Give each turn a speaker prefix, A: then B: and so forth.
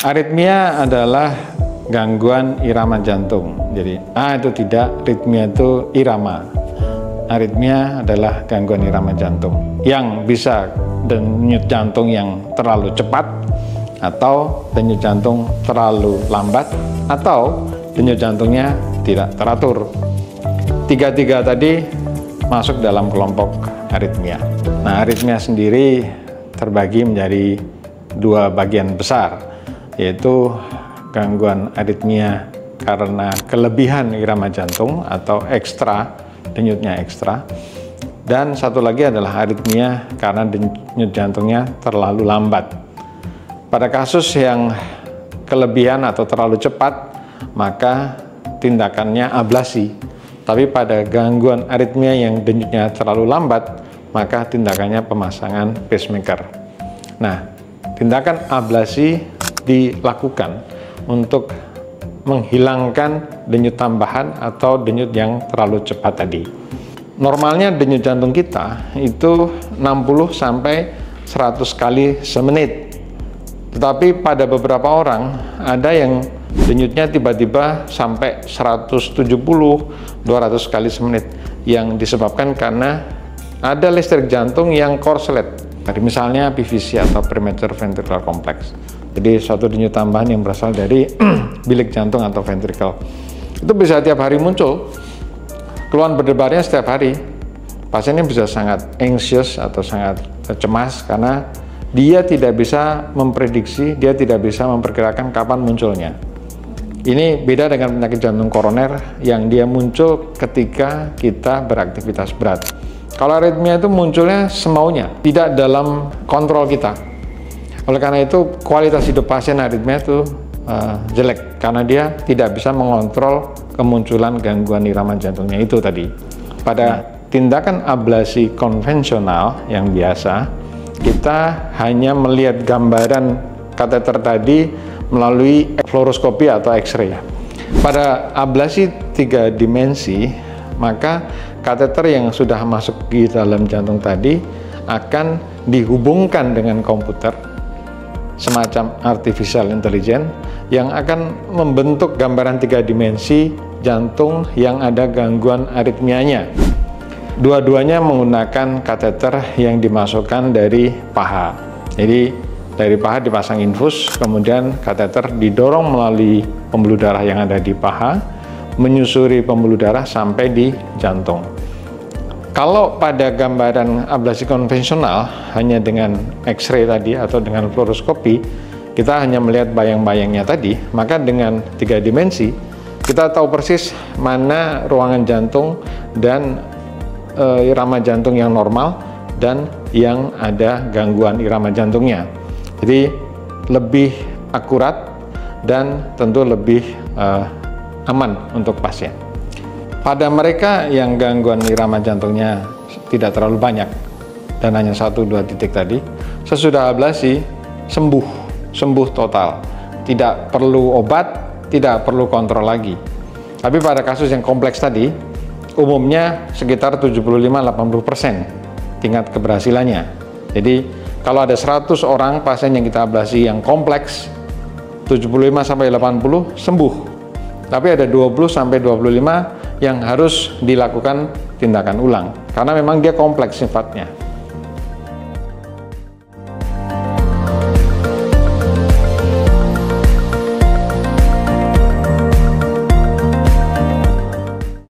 A: Aritmia adalah gangguan irama jantung. Jadi itu tidak, ritmia itu irama. Aritmia adalah gangguan irama jantung yang bisa denyut jantung yang terlalu cepat, atau denyut jantung terlalu lambat, atau denyut jantungnya tidak teratur. Tiga-tiga tadi masuk dalam kelompok aritmia. Nah, aritmia sendiri terbagi menjadi dua bagian besar, yaitu gangguan aritmia karena kelebihan irama jantung atau ekstra, denyutnya ekstra, dan satu lagi adalah aritmia karena denyut jantungnya terlalu lambat. Pada kasus yang kelebihan atau terlalu cepat, maka tindakannya ablasi. Tapi pada gangguan aritmia yang denyutnya terlalu lambat, maka tindakannya pemasangan pacemaker. Nah, tindakan ablasi dilakukan untuk menghilangkan denyut tambahan atau denyut yang terlalu cepat tadi. Normalnya denyut jantung kita itu 60 sampai 100 kali semenit. Tetapi pada beberapa orang ada yang denyutnya tiba-tiba sampai 170-200 kali semenit, yang disebabkan karena ada listrik jantung yang korslet. Misalnya PVC atau premature ventricular complex. Jadi suatu denyut tambahan yang berasal dari bilik jantung atau ventricle. Itu bisa tiap hari muncul. Keluhan berdebarnya setiap hari. Pasiennya bisa sangat anxious atau sangat cemas karena dia tidak bisa memprediksi, dia tidak bisa memperkirakan kapan munculnya. Ini beda dengan penyakit jantung koroner yang dia muncul ketika kita beraktivitas berat. Kalau aritmia itu munculnya semaunya, tidak dalam kontrol kita. Oleh karena itu, kualitas hidup pasien aritmia itu jelek, karena dia tidak bisa mengontrol kemunculan gangguan irama jantungnya itu tadi. Pada tindakan ablasi konvensional yang biasa, kita hanya melihat gambaran kateter tadi melalui fluoroskopi atau X-ray. Pada ablasi 3 dimensi, maka kateter yang sudah masuk di dalam jantung tadi akan dihubungkan dengan komputer, semacam artificial intelligence, yang akan membentuk gambaran 3 dimensi jantung yang ada gangguan aritmianya. Dua-duanya menggunakan kateter yang dimasukkan dari paha. Jadi dari paha dipasang infus, kemudian kateter didorong melalui pembuluh darah yang ada di paha, menyusuri pembuluh darah sampai di jantung. Kalau pada gambaran ablasi konvensional hanya dengan X-ray tadi atau dengan fluoroskopi, kita hanya melihat bayang-bayangnya tadi, maka dengan 3 dimensi kita tahu persis mana ruangan jantung dan irama jantung yang normal dan yang ada gangguan irama jantungnya. Jadi lebih akurat dan tentu lebih aman untuk pasien. Pada mereka yang gangguan irama jantungnya tidak terlalu banyak dan hanya 1-2 titik tadi, sesudah ablasi sembuh total, tidak perlu obat, tidak perlu kontrol lagi. Tapi pada kasus yang kompleks tadi, umumnya sekitar 75-80% tingkat keberhasilannya. Jadi kalau ada 100 orang pasien yang kita ablasi yang kompleks, 75-80 sembuh. Tapi ada 20-25 yang harus dilakukan tindakan ulang karena memang dia kompleks sifatnya.